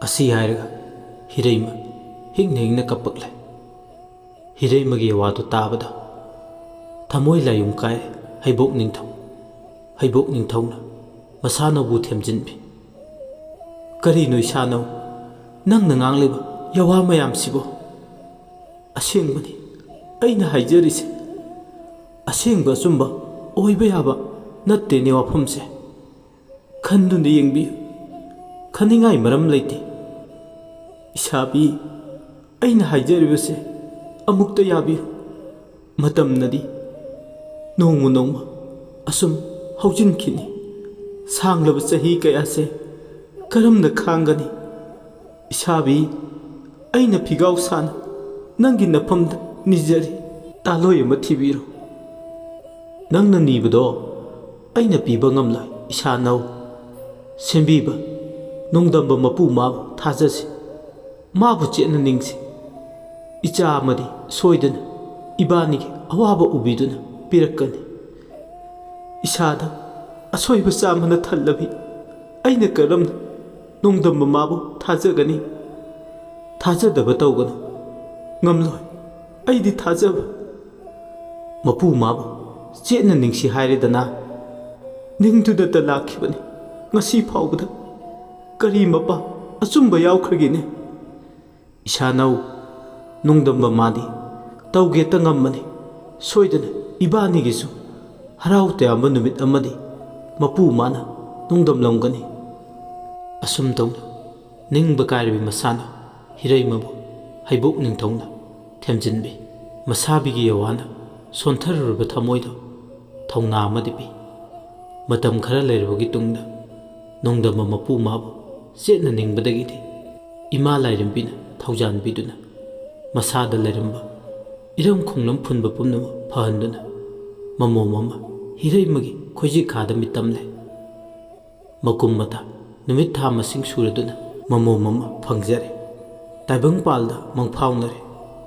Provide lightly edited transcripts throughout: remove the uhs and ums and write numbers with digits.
ꯑꯁꯤ ꯍꯥꯏꯔꯒ ꯍꯤꯔꯩꯃ ꯍꯤꯡꯅ ꯍꯤꯡꯅ ꯀꯞꯄꯛꯂꯦ꯫ ꯍꯤꯔꯩꯃꯒꯤ ꯋꯥꯗꯨ ꯇꯥꯕꯗ ꯊꯃꯣꯏ ꯂꯥꯌꯨꯡ ꯀꯥꯏ ꯍꯩꯕꯣꯛ ꯅꯤꯡꯊꯧ꯫ ꯍꯩꯕꯣꯛ ꯅꯤꯡꯊꯧꯅ ꯃꯁꯥꯅꯧꯕꯨ ꯊꯦꯝꯖꯤꯟꯕꯤ꯫ ꯀꯔꯤꯅꯣ ꯏꯁꯥꯅꯧ, ꯅꯪꯅ ꯉꯥꯡꯂꯤꯕ ꯌꯋꯥ ꯃꯌꯥꯝꯁꯤꯕꯨ? ꯑꯁꯦꯡꯕꯅꯤ ꯑꯩꯅ ꯍꯥꯏꯖꯔꯤꯁꯦ ꯑꯁꯦꯡꯕ ꯑꯆꯨꯝꯕ ꯑꯣꯏꯕ ꯌꯥꯕ ꯅꯠꯇꯦꯅꯦ ꯋꯥꯐꯝꯁꯦ꯫ ꯈꯟꯗꯨꯅ ꯌꯦꯡꯕꯤꯌꯨ, ꯈꯟꯅꯤꯡꯉꯥꯏ ꯃꯔꯝ ꯂꯩꯇꯦ꯫ ꯏꯁꯥꯕꯤ, ꯑꯩꯅ ꯍꯥꯏꯖꯔꯤꯕꯁꯦ ꯑꯃꯨꯛꯇ ꯌꯥꯕꯤꯌꯨ꯫ ꯃꯇꯝꯅꯗꯤ ꯅꯣꯡꯃ ꯅꯣꯡꯃ ꯑꯁꯨꯝ ꯍꯧꯖꯤꯟꯈꯤꯅꯤ꯫ ꯁꯥꯡꯂꯕ ꯆꯍꯤ ꯀꯌꯥꯁꯦ ꯀꯔꯝꯅ ꯈꯥꯡꯒꯅꯤ? ꯏꯁꯥꯕꯤ, ꯑꯩꯅ ꯐꯤꯒꯥꯎ ꯁꯥꯅ ꯅꯪꯒꯤ ꯅꯐꯝꯗ ꯅꯤꯖꯔꯤ, ꯇꯥꯂꯣꯏ ꯑꯃ ꯊꯤꯕꯤꯔꯣ꯫ ꯅꯪꯅ ꯅꯤꯕꯗꯣ ꯑꯩꯅ ꯄꯤꯕ ꯉꯝꯂꯣꯏ ꯏꯁꯥꯅꯧ꯫ ꯁꯦꯝꯕꯤꯕ ꯅꯣꯡꯗꯝꯕ ꯃꯄꯨ ꯃꯥꯕꯨ ꯊꯥꯖꯁꯤ, ꯃꯥꯕꯨ ꯆꯦꯠꯅꯅꯤꯡꯁꯤ꯫ ꯏꯆꯥ ꯑꯃꯗꯤ ꯁꯣꯏꯗꯅ ꯏꯕꯥꯅꯤꯒꯤ ꯑꯋꯥꯕ ꯎꯕꯤꯗꯨꯅ ꯄꯤꯔꯛꯀꯅꯤ꯫ ꯏꯁꯥꯗ ꯑꯁꯣꯏꯕ ꯆꯥꯝꯃꯅ ꯊꯜꯂꯕꯤ ꯑꯩꯅ ꯀꯔꯝꯅ ꯅꯣꯡꯗꯝꯕ ꯃꯥꯕꯨ ꯊꯥꯖꯒꯅꯤ? ꯊꯥꯖꯗꯕ ꯇꯧꯒꯅꯨ, ꯉꯝꯂꯣꯏ ꯑꯩꯗꯤ ꯊꯥꯖꯕ꯫ ꯃꯄꯨ ꯃꯥꯕꯨ ꯆꯦꯠꯅ ꯅꯤꯡꯁꯤ ꯍꯥꯏꯔꯦꯗꯅ, ꯅꯤꯡꯗꯨꯅꯇ ꯂꯥꯛꯈꯤꯕꯅꯤ꯫ ꯉꯁꯤ ꯐꯥꯎꯕꯗ ꯀꯔꯤ ꯃꯄꯥ ꯑꯆꯨꯝꯕ ꯌꯥꯎꯈ꯭ꯔꯒꯦꯅꯦ? ꯏꯁꯥꯅꯧ, ꯅꯣꯡꯗꯝꯕ ꯃꯥꯗꯤ ꯇꯧꯒꯦꯇ ꯉꯝꯃꯅꯤ꯫ ꯁꯣꯏꯗꯅ ꯏꯕꯥꯅꯤꯒꯤꯁꯨ ꯍꯔꯥꯎ ꯇꯌꯥꯝꯕ ꯅꯨꯃꯤꯠ ꯑꯃꯗꯤ ꯃꯄꯨ ꯃꯥꯅ ꯅꯣꯡꯗꯝꯂꯝꯒꯅꯤ꯫ ꯑꯁꯨꯝ ꯇꯧꯅ ꯅꯤꯡꯕ ꯀꯥꯏꯔꯕꯤ ꯃꯁꯥꯅ ꯍꯤꯔꯩꯃꯕꯨ ꯍꯩꯕꯣꯛ ꯅꯤꯡꯊꯧꯅ ꯊꯦꯝꯖꯤꯟꯕꯤ꯫ ꯃꯁꯥꯕꯤꯒꯤ ꯌꯋꯥꯅ ꯁꯣꯟꯊꯔꯨꯔꯕ ꯊꯃꯣꯏꯗ ꯊꯧꯅꯥ ꯑꯃꯗꯤ ꯄꯤ꯫ ꯃꯇꯝ ꯈꯔ ꯂꯩꯔꯕꯒꯤ ꯇꯨꯡꯗ ꯅꯣꯡꯗꯝꯕ ꯃꯄꯨ ꯃꯥꯕꯨ ꯆꯦꯠꯅ ꯅꯤꯡꯕꯗꯒꯤꯗꯤ ꯏꯃꯥ ꯂꯥꯏꯔꯦꯝꯕꯤꯅ ꯊꯧꯖꯥꯟꯕꯤꯗꯨꯅ ꯃꯁꯥꯗ ꯂꯩꯔꯝꯕ ꯏꯔꯝ ꯈꯣꯡꯂꯝ ꯐꯨꯟꯕ ꯄꯨꯝꯅꯃꯛ ꯐꯍꯟꯗꯨꯅ ꯃꯃꯣꯝ ꯑꯃ ꯍꯤꯔꯩꯃꯒꯤ ꯈꯣꯏꯖꯤꯈꯥꯗ ꯃꯤꯠꯇꯝꯂꯦ꯫ ꯃꯀꯨꯝ ꯃꯇꯥ ꯅꯨꯃꯤꯠ ꯊꯥ ꯃꯁꯤꯡ ꯁꯨꯔꯗꯨꯅ ꯃꯃꯣꯝ ꯑꯃ ꯐꯪꯖꯔꯦ꯫ ꯇꯥꯏꯕꯪꯄꯥꯜꯗ ꯃꯪꯐꯥꯎꯅꯔꯦ꯫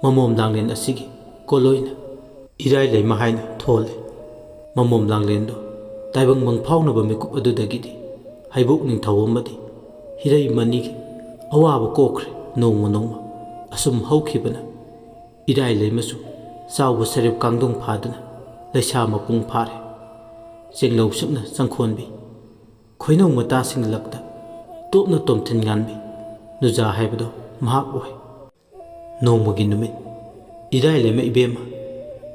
ꯃꯃꯣꯝ ꯂꯥꯡꯂꯦꯟ ꯑꯁꯤꯒꯤ ꯀꯣꯂꯣꯏꯅ ꯏꯔꯥꯏ ꯂꯩꯃ ꯍꯥꯏꯅ ꯊꯣꯜꯂꯦ꯫ ꯃꯃꯣꯝ ꯂꯥꯡꯂꯦꯟꯗꯣ ꯇꯥꯏꯕꯪ ꯃꯪꯐꯥꯎꯅꯕ ꯃꯤꯀꯨꯞ ꯑꯗꯨꯗꯒꯤꯗꯤ ꯍꯩꯕꯣꯛ ꯅꯤꯡꯊꯧ ꯑꯃꯗꯤ ꯍꯤꯔꯩꯃ ꯑꯅꯤꯒꯤ ꯑꯋꯥꯕ ꯀꯣꯛꯈ꯭ꯔꯦ꯫ ꯅꯣꯡꯃ ꯅꯣꯡꯃ ꯑꯁꯨꯝ ꯍꯧꯈꯤꯕꯅ ꯏꯔꯥꯏ ꯂꯩꯃꯁꯨ ꯆꯥꯎꯕ ꯁꯦꯔꯦꯞ ꯀꯥꯡꯗꯣꯡ ꯐꯥꯗꯨꯅ ꯂꯩꯁꯥ ꯃꯄꯨꯡ ꯐꯥꯔꯦ꯫ ꯆꯦꯡꯂꯧ ꯁꯨꯞꯅ ꯆꯪꯈꯣꯟꯕꯤ, ꯈꯣꯏꯅꯧ ꯃꯇꯥꯁꯤꯡꯒꯤ ꯂꯛꯇ ꯇꯣꯞꯅ ꯇꯣꯝꯊꯤꯟ ꯉꯥꯟꯕꯤ ꯅꯨꯖꯥ ꯍꯥꯏꯕꯗꯣ ꯃꯍꯥꯛ ꯑꯣꯏ꯫ ꯅꯣꯡꯃꯒꯤ ꯅꯨꯃꯤꯠ ꯏꯔꯥꯏ ꯂꯩꯃ ꯏꯕꯦꯝꯃ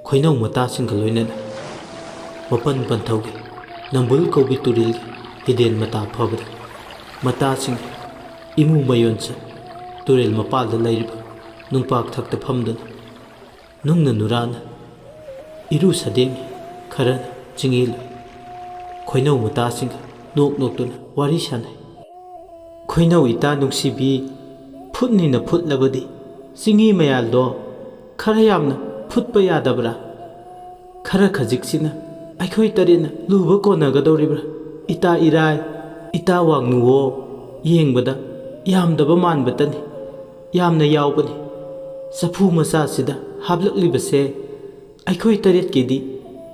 ꯈꯣꯏꯅꯧ ꯃꯇꯥꯁꯤꯡꯒ ꯂꯣꯏꯅꯅ ꯃꯄꯟ ꯄꯟꯊꯧꯒꯤ ꯅꯝꯕꯨꯜ ꯀꯧꯕꯤ ꯇꯨꯔꯦꯜꯒꯤ ꯍꯤꯗꯦꯟ ꯃꯇꯥ ꯐꯕꯗ ꯃꯇꯥꯁꯤꯡꯒꯤ ꯏꯃꯨ ꯃꯌꯣꯟꯆ ꯇꯨꯔꯦꯜ ꯃꯄꯥꯜꯗ ꯂꯩꯔꯤꯕ ꯅꯨꯡꯄꯥꯛ ꯊꯛꯇ ꯐꯝꯗꯨꯅ ꯅꯨꯡꯅ ꯅꯨꯔꯥꯅ ꯏꯔꯨ ꯁꯗꯦꯡꯉꯤ, ꯈꯔꯅ ꯆꯤꯡꯏꯂꯨꯏ꯫ ꯈꯣꯏꯅꯧ ꯃꯇꯥꯁꯤꯡꯒ ꯅꯣꯛ ꯅꯣꯛꯇꯨꯅ ꯋꯥꯔꯤ ꯁꯥꯟꯅꯩ꯫ ꯈꯣꯏꯅꯧ ꯏꯇꯥ ꯅꯨꯡꯁꯤꯕꯤ, ꯐꯨꯠꯅꯤꯅ ꯐꯨꯠꯂꯕꯗꯤ ꯆꯤꯡꯍꯤ ꯃꯌꯥꯜꯗꯣ ꯈꯔ ꯌꯥꯝꯅ ꯐꯨꯠꯄ ꯌꯥꯗꯕ꯭ꯔꯥ? ꯈꯔ ꯈꯖꯤꯛꯁꯤꯅ ꯑꯩꯈꯣꯏ ꯇꯔꯦꯠꯅ ꯂꯨꯕ ꯀꯣꯟꯅꯒꯗꯧꯔꯤꯕ꯭ꯔꯥ? ꯏꯇꯥ ꯏꯔꯥꯏ, ꯏꯇꯥ ꯋꯥꯡꯅꯨꯋꯣ, ꯌꯦꯡꯕꯗ ꯌꯥꯝꯗꯕ ꯃꯥꯟꯕꯇꯅꯤ, ꯌꯥꯝꯅ ꯌꯥꯎꯕꯅꯤ꯫ ꯆꯐꯨ ꯃꯆꯥꯁꯤꯗ ꯍꯥꯞꯂꯛꯂꯤꯕꯁꯦ ꯑꯩꯈꯣꯏ ꯇꯔꯦꯠꯀꯤꯗꯤ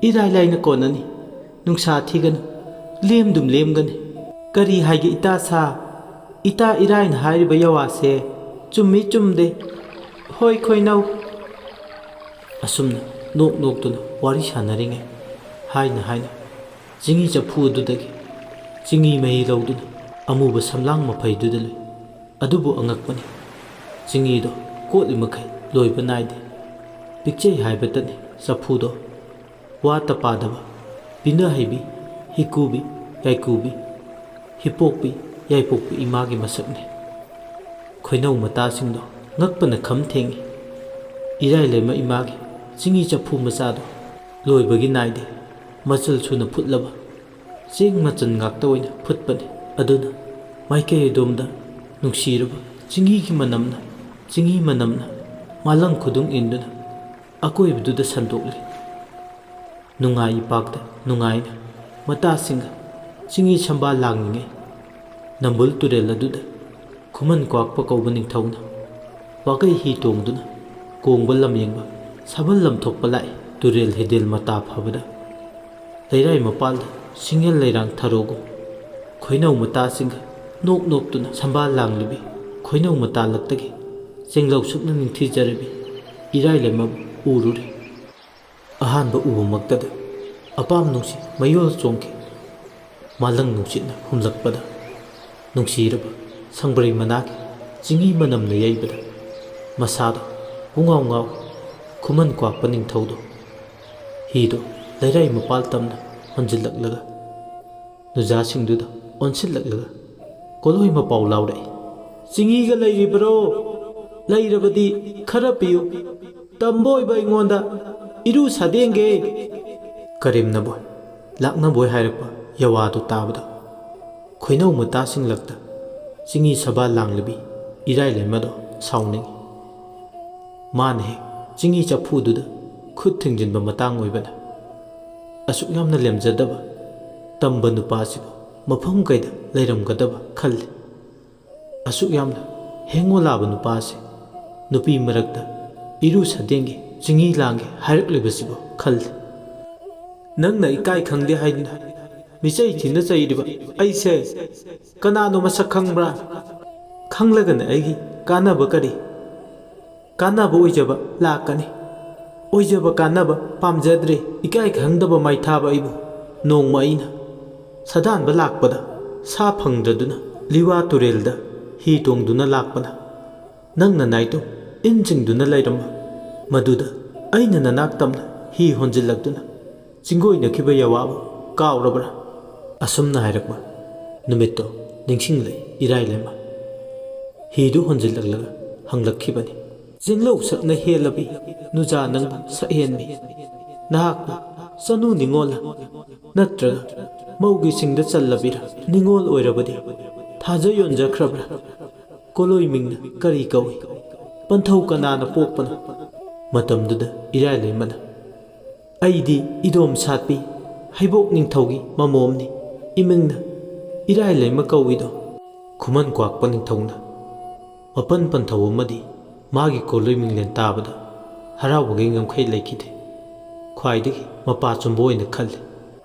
ꯏꯔꯥꯏ ꯂꯥꯏꯅ ꯀꯣꯟꯅꯅꯤ꯫ ꯅꯨꯡꯁꯥ ꯊꯤꯒꯅꯨ, ꯂꯦꯝꯗꯨꯝ ꯂꯦꯝꯒꯅꯤ꯫ ꯀꯔꯤ ꯍꯥꯏꯒꯦ ꯏꯇꯥ ꯁꯥ? ꯏꯇꯥ ꯏꯔꯥꯏꯅ ꯍꯥꯏꯔꯤꯕ ꯌꯋꯥꯁꯦ ꯆꯨꯝꯃꯤ ꯆꯨꯝꯗꯦ? ꯍꯣꯏ ꯈꯣꯏꯅꯧ꯫ ꯑꯁꯨꯝꯅ ꯅꯣꯛ ꯅꯣꯛꯇꯨꯅ ꯋꯥꯔꯤ ꯁꯥꯟꯅꯔꯤꯉꯩ ꯍꯥꯏꯅ ꯍꯥꯏꯅ ꯆꯤꯡꯍꯤ ꯆꯐꯨ ꯑꯗꯨꯗꯒꯤ ꯆꯤꯡꯍꯤ ꯃꯍꯤ ꯂꯧꯗꯨꯅ ꯑꯃꯨꯕ ꯁꯝꯂꯥꯡ ꯃꯐꯩꯗꯨꯗ ꯂꯨꯏ꯫ ꯑꯗꯨꯕꯨ ꯑꯉꯛꯄꯅꯤ, ꯆꯤꯡꯍꯤꯗꯣ ꯀꯣꯠꯂꯤ ꯃꯈꯩ ꯂꯣꯏꯕ ꯅꯥꯏꯗꯦ꯫ ꯄꯤꯛꯆꯩ ꯍꯥꯏꯕꯇꯅꯤ ꯆꯐꯨꯗꯣ꯫ ꯋꯥꯠꯇ ꯄꯥꯗꯕ ꯄꯤꯅꯍꯩꯕꯤ, ꯍꯤꯀꯨꯕꯤ, ꯌꯥꯏꯀꯨꯕꯤ, ꯍꯤꯄꯣꯛꯄꯤ, ꯌꯥꯏꯄꯣꯛꯄꯤ ꯏꯃꯥꯒꯤ ꯃꯁꯛꯅꯤ꯫ ꯈꯣꯏꯅꯧ ꯃꯇꯥꯁꯤꯡꯗꯣ ꯉꯛꯄꯅ ꯈꯝ ꯊꯦꯡꯉꯤ꯫ ꯏꯔꯥꯏ ꯂꯩꯃ ꯏꯃꯥꯒꯤ ꯆꯤꯡꯍꯤ ꯆꯐꯨ ꯃꯆꯥꯗꯣ ꯂꯣꯏꯕꯒꯤ ꯅꯥꯏꯗꯦ꯫ ꯃꯆꯜ ꯁꯨꯅ ꯐꯨꯠꯂꯕ ꯆꯦꯡ ꯃꯆꯜ ꯉꯥꯛꯇ ꯑꯣꯏꯅ ꯐꯨꯠꯄꯅꯤ꯫ ꯑꯗꯨꯅ ꯃꯥꯏꯀꯩ ꯑꯗꯣꯝꯗ ꯅꯨꯡꯁꯤꯔꯕ ꯆꯤꯡꯍꯤꯒꯤ ꯃꯅꯝꯅ, ꯆꯤꯡꯍꯤ ꯃꯅꯝꯅ ꯃꯥꯂꯪ ꯈꯨꯗꯨꯡ ꯏꯟꯗꯨꯅ ꯑꯀꯣꯏꯕꯗꯨꯗ ꯁꯟꯗꯣꯛꯂꯤ꯫ ꯅꯨꯡꯉꯥꯏ ꯏꯄꯥꯛꯇ ꯅꯨꯡꯉꯥꯏꯅ ꯃꯇꯥꯁꯤꯡꯒ ꯆꯤꯡꯍꯤ ꯁꯝꯕꯥꯜ ꯂꯥꯡꯂꯤꯉꯩ ꯅꯝꯕꯨꯜ ꯇꯨꯔꯦꯜ ꯑꯗꯨꯗ ꯈꯨꯃꯟ ꯀ꯭ꯋꯥꯛꯄ ꯀꯧꯕ ꯅꯤꯡꯊꯧꯅ ꯋꯥꯀꯩ ꯍꯤ ꯇꯣꯡꯗꯨꯅ ꯀꯣꯡꯕ ꯂꯝꯌꯦꯡꯕ ꯁꯥꯕꯜ ꯂꯝꯊꯣꯛꯄ ꯂꯥꯛꯏ꯫ ꯇꯨꯔꯦꯜ ꯍꯤꯗꯦꯜ ꯃꯇꯥ ꯐꯕꯗ ꯂꯩꯔꯥꯏ ꯃꯄꯥꯜꯗ ꯁꯤꯡꯌꯦꯜ ꯂꯩꯔꯥꯡ ꯊꯔꯣꯒꯨꯝ ꯈꯣꯏꯅꯧ ꯃꯇꯥꯁꯤꯡꯒ ꯅꯣꯛ ꯅꯣꯛꯇꯨꯅ ꯁꯝꯕꯥꯜ ꯂꯥꯡꯂꯤꯕꯤ ꯈꯣꯏꯅꯧ ꯃꯇꯥꯜꯂꯛꯇꯒꯤ ꯆꯦꯡꯂꯧ ꯁꯨꯞꯅ ꯅꯤꯡꯊꯤꯖꯔꯕꯤ ꯏꯔꯥꯏꯂꯩꯃ ꯎꯔꯨꯔꯦ꯫ ꯑꯍꯥꯟꯕ ꯎꯕꯃꯛꯇꯗ ꯑꯄꯥꯝ ꯅꯨꯡꯁꯤ ꯃꯌꯣꯜ ꯆꯣꯡꯈꯤ꯫ ꯃꯥꯂꯪ ꯅꯨꯡꯁꯤꯠꯅ ꯍꯨꯝꯂꯛꯄꯗ ꯅꯨꯡꯁꯤꯔꯕ ꯁꯪꯕ꯭ꯔꯩ ꯃꯅꯥꯒꯤ ꯆꯤꯡꯍꯤ ꯃꯅꯝꯅ ꯌꯩꯕꯗ ꯃꯁꯥꯗꯣ ꯄꯨꯡꯉꯥꯎ ꯉꯥꯎꯏ꯫ ꯈꯨꯃꯟ ꯀ꯭ꯋꯥꯛꯄ ꯅꯤꯡꯊꯧꯗꯣ ꯍꯤꯗꯣ ꯂꯩꯔꯥꯏ ꯃꯄꯥꯜ ꯇꯝꯅ ꯍꯣꯟꯖꯤꯜꯂꯛꯂꯒ ꯅꯨꯖꯥꯁꯤꯡꯗꯨꯗ ꯑꯣꯟꯁꯤꯜꯂꯛꯂꯒ ꯀꯣꯜꯍꯣꯏ ꯃꯄꯥꯎ ꯂꯥꯎꯔꯛꯏ꯫ ꯆꯤꯡꯍꯤꯒ ꯂꯩꯔꯤꯕꯔꯣ? ꯂꯩꯔꯕꯗꯤ ꯈꯔ ꯄꯤꯌꯨ, ꯇꯝꯕꯣꯏꯕ ꯑꯩꯉꯣꯟꯗ ꯏꯔꯨ ꯁꯥꯗꯦꯡꯒꯦ꯫ ꯀꯔꯤꯝꯅꯕꯣꯏ ꯂꯥꯛꯅꯕꯣꯏ ꯍꯥꯏꯔꯛꯄ ꯌꯋꯥꯗꯨ ꯇꯥꯕꯗ ꯈꯣꯏꯅꯧ ꯃꯇꯥꯁꯤꯡꯂꯛꯇ ꯆꯤꯡꯍꯤ ꯁꯕꯥ ꯂꯥꯡꯂꯕꯤ ꯏꯔꯥꯏꯂꯩꯃꯗꯣ ꯁꯥꯎꯅꯤꯡꯏ꯫ ꯃꯥꯅ ꯍꯦꯛ ꯆꯤꯡꯍꯤ ꯆꯐꯨꯗꯨꯗ ꯈꯨꯠ ꯊꯤꯡꯖꯤꯟꯕ ꯃꯇꯥꯡ ꯑꯣꯏꯕꯅ ꯑꯁꯨꯛ ꯌꯥꯝꯅ ꯂꯦꯝꯖꯗꯕ ꯇꯝꯕ ꯅꯨꯄꯥꯁꯤꯕꯨ ꯃꯐꯝ ꯀꯩꯗ ꯂꯩꯔꯝꯒꯗꯕ ꯈꯜꯂꯤ꯫ ꯑꯁꯨꯛ ꯌꯥꯝꯅ ꯍꯦꯡꯉꯣ ꯂꯥꯕ ꯅꯨꯄꯥꯁꯤ ꯅꯨꯄꯤ ꯃꯔꯛꯇ ꯏꯔꯨ ꯁꯥꯗꯦꯡꯒꯦ ꯆꯤꯡꯍꯤ ꯂꯥꯡꯒꯦ ꯍꯥꯏꯔꯛꯂꯤꯕꯁꯤꯕꯨ ꯈꯜꯂꯤ꯫ ꯅꯪꯅ ꯏꯀꯥꯏ ꯈꯪꯗꯦ ꯍꯥꯏꯗꯨꯅ ꯃꯤꯆꯩ ꯊꯤꯅ ꯆꯩꯔꯤꯕ ꯑꯩꯁꯦ ꯀꯅꯥꯅꯣ ꯃꯁꯛ ꯈꯪꯕ꯭ꯔꯥ? ꯈꯪꯂꯒꯅ ꯑꯩꯒꯤ ꯀꯥꯟꯅꯕ ꯀꯔꯤ? ꯀꯥꯟꯅꯕ ꯑꯣꯏꯖꯕ ꯂꯥꯛꯀꯅꯤ꯫ ꯑꯣꯏꯖꯕ ꯀꯥꯟꯅꯕ ꯄꯥꯝꯖꯗ꯭ꯔꯦ ꯏꯀꯥꯏ ꯈꯪꯗꯕ ꯃꯩꯊꯥꯕ ꯑꯩꯕꯨ꯫ ꯅꯣꯡꯃ ꯑꯩꯅ ꯁꯗꯥꯟꯕ ꯂꯥꯛꯄꯗ ꯁꯥ ꯐꯪꯗ꯭ꯔꯗꯨꯅ ꯂꯤꯋꯥ ꯇꯨꯔꯦꯜꯗ ꯍꯤ ꯇꯣꯡꯗꯨꯅ ꯂꯥꯛꯄꯅ ꯅꯪꯅ ꯅꯥꯏꯇꯣ ꯏꯟ ꯆꯤꯡꯗꯨꯅ ꯂꯩꯔꯝꯕ ꯃꯗꯨꯗ ꯑꯩꯅ ꯅꯅꯥꯛ ꯇꯝꯅ ꯍꯤ ꯍꯣꯟꯖꯤꯜꯂꯛꯇꯨꯅ ꯆꯤꯡꯒꯣꯏꯅꯈꯤꯕ ꯌꯋꯥꯕꯨ ꯀꯥꯎꯔꯕ꯭ꯔꯥ? ꯑꯁꯨꯝꯅ ꯍꯥꯏꯔꯛꯄ ꯅꯨꯃꯤꯠꯇꯣ ꯅꯤꯡꯁꯤꯡꯂꯛꯏ ꯏꯔꯥꯏꯂꯩꯃ꯫ ꯍꯤꯗꯨ ꯍꯣꯟꯖꯤꯜꯂꯛꯂꯒ ꯍꯪꯂꯛꯈꯤꯕꯅꯤ꯫ ꯆꯤꯡꯂꯧ ꯁꯛꯅ ꯍꯦꯜꯂꯕꯤ ꯅꯨꯖꯥ ꯅꯪꯕꯨ ꯁꯛꯍꯦꯟꯕꯤ, ꯅꯍꯥꯛꯄꯨ ꯆꯅꯨ ꯅꯤꯡꯉꯣꯜꯂ ꯅꯠꯇ꯭ꯔꯒ ꯃꯧꯒꯤ ꯆꯤꯡꯗ ꯆꯜꯂꯕꯤꯔ? ꯅꯤꯡꯉꯣꯜ ꯑꯣꯏꯔꯕꯗꯤ ꯊꯥꯖ ꯌꯣꯟꯖꯈ꯭ꯔꯕ꯭ꯔꯥ? ꯀꯣꯂꯣꯏ ꯃꯤꯡꯅ ꯀꯔꯤ ꯀꯧꯏ? ꯄꯟꯊꯧ ꯀꯅꯥꯅ ꯄꯣꯛꯄꯅꯣ? ꯃꯇꯝꯗꯨꯗ ꯏꯔꯥꯏꯂꯩꯃꯅ ꯑꯩꯗꯤ ꯏꯗꯣꯝ ꯁꯥꯠꯄꯤ ꯍꯩꯕꯣꯛ ꯅꯤꯡꯊꯧꯒꯤ ꯃꯃꯣꯝꯅꯤ, ꯏꯃꯤꯡꯅ ꯏꯔꯥꯏꯂꯩꯃ ꯀꯧꯏꯗꯣ꯫ ꯈꯨꯃꯟ ꯀ꯭ꯋꯥꯛꯄ ꯅꯤꯡꯊꯧꯅ ꯃꯄꯟ ꯄꯟꯊꯧ ꯑꯃꯗꯤ ꯃꯥꯒꯤ ꯀꯣꯜꯍꯣꯏ ꯃꯤꯡꯂꯦꯟ ꯇꯥꯕꯗ ꯍꯔꯥꯎꯕꯒꯤ ꯉꯝꯈꯩ ꯂꯩꯈꯤꯗꯦ꯫ ꯈ꯭ꯋꯥꯏꯗꯒꯤ ꯃꯄꯥ ꯆꯨꯝꯕ ꯑꯣꯏꯅ ꯈꯜꯂꯤ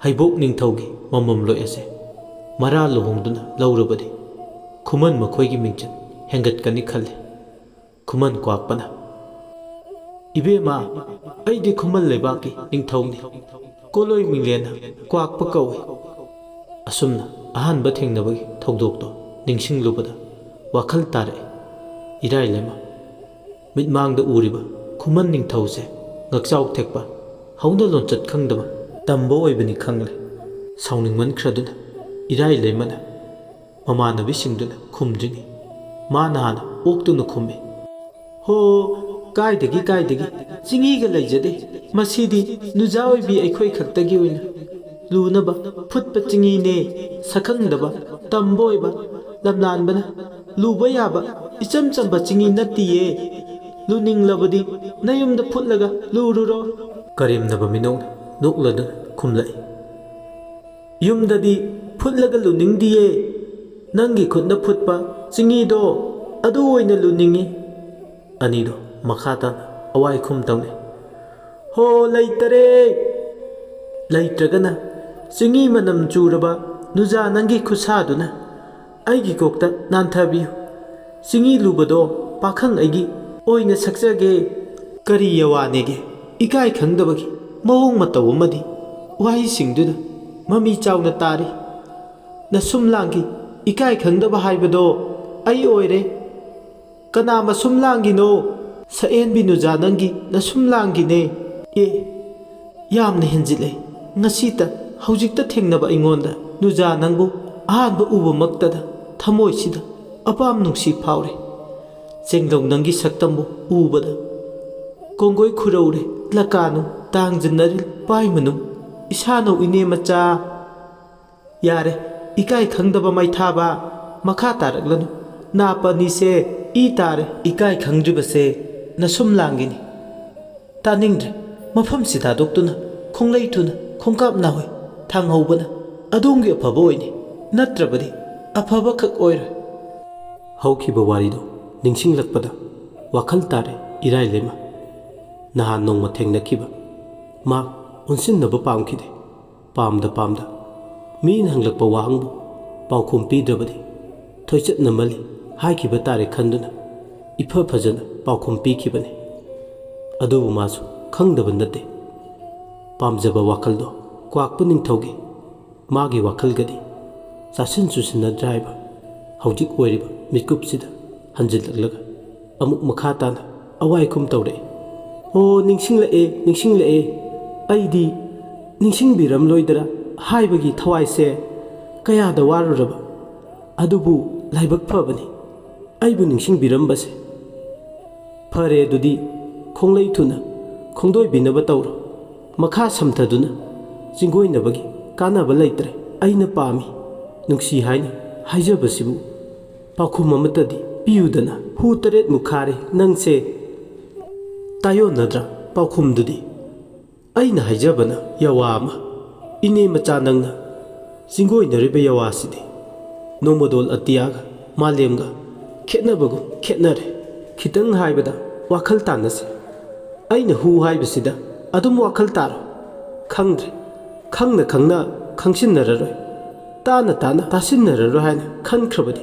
ꯍꯩꯕꯣꯛ ꯅꯤꯡꯊꯧꯒꯤ ꯃꯃꯣꯝꯂꯣꯏ ꯑꯁꯦ ꯃꯔꯥ ꯂꯨꯍꯣꯡꯗꯨꯅ ꯂꯧꯔꯕꯗꯤ ꯈꯨꯃꯟ ꯃꯈꯣꯏꯒꯤ ꯃꯤꯡꯆꯠ ꯍꯦꯟꯒꯠꯀꯅꯤ ꯈꯜꯂꯤ꯫ ꯈꯨꯃꯟ ꯀ꯭ꯋꯥꯛꯄꯅ ꯏꯕꯦꯝꯃ, ꯑꯩꯗꯤ ꯈꯨꯃꯟ ꯂꯩꯕꯥꯛꯀꯤ ꯅꯤꯡꯊꯧꯅꯤ, ꯀꯣꯜꯍꯣꯏ ꯃꯤꯡꯂꯦꯟꯅ ꯀ꯭ꯋꯥꯛꯄ ꯀꯧꯏ꯫ ꯑꯁꯨꯝꯅ ꯑꯍꯥꯟꯕ ꯊꯦꯡꯅꯕꯒꯤ ꯊꯧꯗꯣꯛꯇꯣ ꯅꯤꯡꯁꯤꯡꯂꯨꯕꯗ ꯋꯥꯈꯜ ꯇꯥꯔꯛꯏ ꯏꯔꯥꯏꯂꯩꯃ꯫ ꯃꯤꯠꯃꯥꯡꯗ ꯎꯔꯤꯕ ꯈꯨꯃꯟ ꯅꯤꯡꯊꯧꯁꯦ ꯉꯛꯆꯥꯎ ꯊꯦꯛꯄ, ꯍꯧꯅ ꯂꯣꯟꯆꯠ ꯈꯪꯗꯕ ꯇꯝꯕ ꯑꯣꯏꯕꯅꯤ ꯈꯪꯂꯦ꯫ ꯁꯥꯎꯅꯤꯡꯃꯟꯈ꯭ꯔꯗꯨꯅ ꯏꯔꯥꯏꯂꯩꯃꯅ ꯃꯃꯥꯟꯅꯕꯤꯁꯤꯡꯗꯨꯅ ꯈꯨꯝꯗ꯭ꯔꯤꯉꯩ ꯃꯥꯅ ꯍꯥꯟꯅ ꯑꯣꯛꯇꯨꯅ ꯈꯨꯝꯃꯤ꯫ ꯍꯣ, ꯀꯥꯏꯗꯒꯤ ꯆꯤꯡꯍꯤꯒ ꯂꯩꯖꯗꯦ꯫ ꯃꯁꯤꯗꯤ ꯅꯨꯖꯥ ꯑꯣꯏꯕꯤ ꯑꯩꯈꯣꯏ ꯈꯛꯇꯒꯤ ꯑꯣꯏꯅ ꯂꯨꯅꯕ ꯐꯨꯠꯄ ꯆꯤꯡꯍꯤꯅꯦ꯫ ꯁꯛꯈꯪꯗꯕ ꯇꯝꯕ ꯑꯣꯏꯕ ꯂꯝꯂꯥꯟꯕꯅ ꯂꯨꯕ ꯌꯥꯕ ꯏꯆꯝ ꯆꯝꯕ ꯆꯤꯡꯍꯤ ꯅꯠꯇꯤꯌꯦ꯫ ꯂꯨꯅꯤꯡꯂꯕꯗꯤ ꯅꯌꯨꯝꯗ ꯐꯨꯠꯂꯒ ꯂꯨꯔꯨꯔꯣ꯫ ꯀꯔꯦꯝꯅꯕ ꯃꯤꯅꯧꯅ ꯅꯣꯛꯂꯗꯨꯅ ꯈꯨꯝꯂꯛꯏ꯫ ꯌꯨꯝꯗꯗꯤ ꯐꯨꯠꯂꯒ ꯂꯨꯅꯤꯡꯗꯤꯌꯦ, ꯅꯪꯒꯤ ꯈꯨꯠꯅ ꯐꯨꯠꯄ ꯆꯤꯡꯍꯤꯗꯣ ꯑꯗꯨ ꯑꯣꯏꯅ ꯂꯨꯅꯤꯡꯏ꯫ ꯑꯅꯤꯗꯣ ꯃꯈꯥ ꯇꯥꯅ ꯑꯋꯥꯏꯈꯨꯝ ꯇꯧꯅꯩ꯫ ꯍꯣ, ꯂꯩꯇꯔꯦ꯫ ꯂꯩꯇ꯭ꯔꯒꯅ ꯆꯤꯡꯍꯤ ꯃꯅꯝ ꯆꯨꯔꯕ ꯅꯨꯖꯥ ꯅꯪꯒꯤ ꯈꯨꯠꯁꯥꯗꯨꯅ ꯑꯩꯒꯤ ꯀꯣꯛꯇ ꯅꯥꯟꯊꯕꯤꯌꯨ꯫ ꯆꯤꯡꯍꯤ ꯂꯨꯕꯗꯣ ꯄꯥꯈꯪ ꯑꯩꯒꯤ ꯑꯣꯏꯅ ꯁꯛꯆꯒꯦ꯫ ꯀꯔꯤ ꯌꯋꯥꯅꯦꯒꯦ ꯏꯀꯥꯏ ꯈꯪꯗꯕꯒꯤ ꯃꯑꯣꯡ ꯃꯇꯧ ꯑꯃꯗꯤ ꯋꯥꯍꯩꯁꯤꯡꯗꯨꯗ ꯃꯃꯤ ꯆꯥꯎꯅ ꯇꯥꯔꯤ꯫ ꯅꯁꯨꯝꯂꯥꯡꯒꯤ ꯏꯀꯥꯏ ꯈꯪꯗꯕ ꯍꯥꯏꯕꯗꯣ ꯑꯩ ꯑꯣꯏꯔꯦ꯫ ꯀꯅꯥ ꯃꯁꯨꯝꯂꯥꯡꯒꯤꯅꯣ? ꯁꯛꯍꯦꯟꯕꯤ ꯅꯨꯖꯥ ꯅꯪꯒꯤ ꯅꯁꯨꯝꯂꯥꯡꯒꯤꯅꯦ꯫ ꯌꯥꯝꯅ ꯍꯦꯟꯖꯤꯜꯂꯦ꯫ ꯉꯁꯤꯇ ꯍꯧꯖꯤꯛꯇ ꯊꯦꯡꯅꯕ ꯑꯩꯉꯣꯟꯗ ꯅꯨꯖꯥ ꯅꯪꯕꯨ ꯑꯍꯥꯟꯕ ꯎꯕꯃꯛꯇꯗ ꯊꯃꯣꯏꯁꯤꯗ ꯑꯄꯥꯝ ꯅꯨꯡꯁꯤ ꯐꯥꯎꯔꯦ꯫ ꯆꯦꯡꯂꯧ ꯅꯪꯒꯤ ꯁꯛꯇꯝꯕꯨ ꯎꯕꯗ ꯀꯣꯡꯒꯣꯏ ꯈꯨꯔꯧꯔꯦ ꯂꯀꯥꯅꯨꯡ ꯇꯥꯡꯖꯅꯔꯤꯜ ꯄꯥꯏꯃꯅꯨꯡ ꯏꯁꯥꯅꯧ ꯏꯅꯦ ꯃꯆꯥ꯫ ꯌꯥꯔꯦ ꯏꯀꯥꯏ ꯈꯪꯗꯕ ꯃꯩꯊꯥꯕ, ꯃꯈꯥ ꯇꯥꯔꯛꯂꯅꯨ꯫ ꯅꯥꯄ ꯑꯅꯤꯁꯦ ꯏ ꯇꯥꯔꯦ꯫ ꯏꯀꯥꯏ ꯈꯪꯗ꯭ꯔꯤꯕꯁꯦ ꯅꯁꯨꯝꯂꯥꯡꯒꯤꯅꯤ꯫ ꯇꯥꯅꯤꯡꯗ꯭ꯔꯦ꯫ ꯃꯐꯝꯁꯤ ꯊꯥꯗꯣꯛꯇꯨꯅ ꯈꯣꯡꯂꯩ ꯊꯨꯅ ꯈꯣꯡꯀꯥꯞ ꯅꯥꯍꯣꯏ ꯊꯥꯡꯍꯧꯕꯅ ꯑꯗꯣꯝꯒꯤ ꯑꯐꯕ ꯑꯣꯏꯅꯤ, ꯅꯠꯇ꯭ꯔꯕꯗꯤ ꯑꯐꯕ ꯈꯛ ꯑꯣꯏꯔꯣꯏ꯫ ꯍꯧꯈꯤꯕ ꯋꯥꯔꯤꯗꯣ ꯅꯤꯡꯁꯤꯡꯂꯛꯄꯗ ꯋꯥꯈꯜ ꯇꯥꯔꯦ ꯏꯔꯥꯏꯂꯩꯃ꯫ ꯅꯍꯥꯟ ꯅꯣꯡꯃ ꯊꯦꯡꯅꯈꯤꯕ ꯃꯥ ꯑꯣꯟꯁꯤꯟꯅꯕ ꯄꯥꯝꯈꯤꯗꯦ꯫ ꯄꯥꯝꯗ ꯃꯤꯅ ꯍꯪꯂꯛꯄ ꯋꯥꯍꯪꯕꯨ ꯄꯥꯎꯈꯨꯝ ꯄꯤꯗ꯭ꯔꯕꯗꯤ ꯊꯣꯏꯆꯠꯅ ꯃꯜꯂꯤ ꯍꯥꯏꯈꯤꯕ ꯇꯥꯔꯦ ꯈꯟꯗꯨꯅ ꯏꯐ ꯐꯖꯅ ꯄꯥꯎꯈꯨꯝ ꯄꯤꯈꯤꯕꯅꯤ꯫ ꯑꯗꯨꯕꯨ ꯃꯥꯁꯨ ꯈꯪꯗꯕ ꯅꯠꯇꯦ ꯄꯥꯝꯖꯕ ꯋꯥꯈꯜꯗꯣ ꯀ꯭ꯋꯥꯛꯄ ꯅꯤꯡꯊꯧꯒꯤ ꯃꯥꯒꯤ ꯋꯥꯈꯜꯒꯗꯤ ꯆꯥꯁꯤꯟ ꯆꯨꯁꯤꯟꯅꯗ꯭ꯔꯦ ꯍꯥꯏꯕ ꯍꯧꯖꯤꯛ ꯑꯣꯏꯔꯤꯕ ꯃꯤꯀꯨꯞꯁꯤꯗ ꯍꯟꯖꯤꯜꯂꯛꯂꯒ ꯑꯃꯨꯛ ꯃꯈꯥ ꯇꯥꯅ ꯑꯋꯥꯏꯈꯨꯝ ꯇꯧꯔꯛꯏ꯫ ꯑꯣ ꯅꯤꯡꯁꯤꯡꯂꯛꯑꯦ ꯅꯤꯡꯁꯤꯡꯂꯛꯑꯦ, ꯑꯩꯗꯤ ꯅꯤꯡꯁꯤꯡꯕꯤꯔꯝꯂꯣꯏꯗ꯭ꯔꯥ ꯍꯥꯏꯕꯒꯤ ꯊꯋꯥꯏꯁꯦ ꯀꯌꯥꯗ ꯋꯥꯔꯨꯔꯕ, ꯑꯗꯨꯕꯨ ꯂꯥꯏꯕꯛ ꯐꯕꯅꯤ ꯑꯩꯕꯨ ꯅꯤꯡꯁꯤꯡꯕꯤꯔꯝꯕꯁꯦ꯫ ꯐꯔꯦ ꯑꯗꯨꯗꯤ ꯈꯣꯡꯂꯩ ꯊꯨꯅ ꯈꯣꯡꯗꯣꯏꯕꯤꯅꯕ ꯇꯧꯔꯣ, ꯃꯈꯥ ꯁꯝꯊꯗꯨꯅ ꯆꯤꯡꯒꯣꯏꯅꯕꯒꯤ ꯀꯥꯟꯅꯕ ꯂꯩꯇ꯭ꯔꯦ꯫ ꯑꯩꯅ ꯄꯥꯝꯃꯤ ꯅꯨꯡꯁꯤ ꯍꯥꯏꯅ ꯍꯥꯏꯖꯕꯁꯤꯕꯨ ꯄꯥꯎꯈꯨꯝ ꯑꯃꯠꯇꯗꯤ ꯄꯤꯌꯨꯗꯅ꯫ ꯍꯨ 8 ꯈꯥꯔꯦ ꯅꯪꯁꯦ, ꯇꯥꯌꯣꯟꯅꯗ꯭ꯔꯥ ꯄꯥꯎꯈꯨꯝꯗꯨꯗꯤ? ꯑꯩꯅ ꯍꯥꯏꯖꯕꯅ ꯌꯋꯥ ꯑꯃ, ꯏꯅꯦ ꯃꯆꯥ ꯅꯪꯅ ꯆꯤꯡꯒꯣꯏꯅꯔꯤꯕ ꯌꯋꯥꯁꯤꯗꯤ ꯅꯣꯡꯃꯗꯣꯜ ꯑꯇꯤꯌꯥꯒ ꯃꯥꯂꯦꯝꯒ ꯈꯦꯠꯅꯕꯒꯨꯝ ꯈꯦꯠꯅꯔꯦ꯫ ꯈꯤꯇꯪ ꯍꯥꯏꯕꯗ ꯋꯥꯈꯜ ꯇꯥꯟꯅꯁꯦ꯫ ꯑꯩꯅ ꯍꯨ ꯍꯥꯏꯕꯁꯤꯗ ꯑꯗꯨꯝ ꯋꯥꯈꯜ ꯇꯥꯔꯣ꯫ ꯈꯪꯗ꯭ꯔꯦ, ꯈꯪꯅ ꯈꯪꯅ ꯈꯪꯁꯤꯟꯅꯔꯔꯣꯏ, ꯇꯥꯅ ꯇꯥꯅ ꯇꯥꯁꯤꯟꯅꯔꯔꯣꯏ ꯍꯥꯏꯅ ꯈꯟꯈ꯭ꯔꯕꯗꯤ